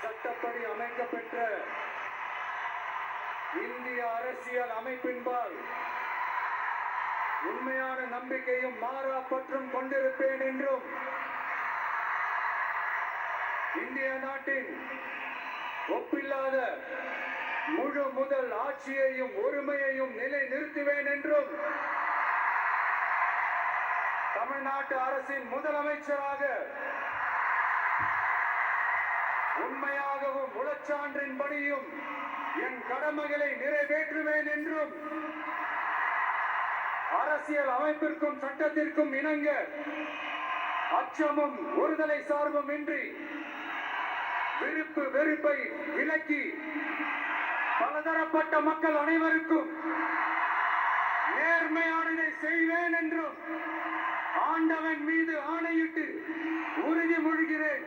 சட்டப்படி அமைக்கப்பெற்ற இந்திய அரசியல் அமைப்பின்பால் உண்மையான நம்பிக்கையும் மாறா பற்றும் கொண்டிருப்பேன் என்றும் இந்திய நாட்டின் ஒப்பில்லாத முழு முதல் ஆட்சியையும் ஒருமையையும் நிலை நிறுத்துவேன் என்றும் தமிழ்நாட்டு அரசின் முதலமைச்சராக உண்மையாகவும் உளச்சான்றின்படியும் என் கடமைகளை நிறைவேற்றுவேன் என்றும் அரசியல் அமைப்பிற்கும் சட்டத்திற்கும் இணங்க அச்சமும் ஒருதலை சார்பும் இன்றி விருப்பு வெறுப்பை விலக்கி பலதரப்பட்ட மக்கள் அனைவருக்கும் நேர்மையானதை செய்வேன் என்றும் ஆண்டவன் மீது ஆணையிட்டு உறுதிமொழிகிறேன்.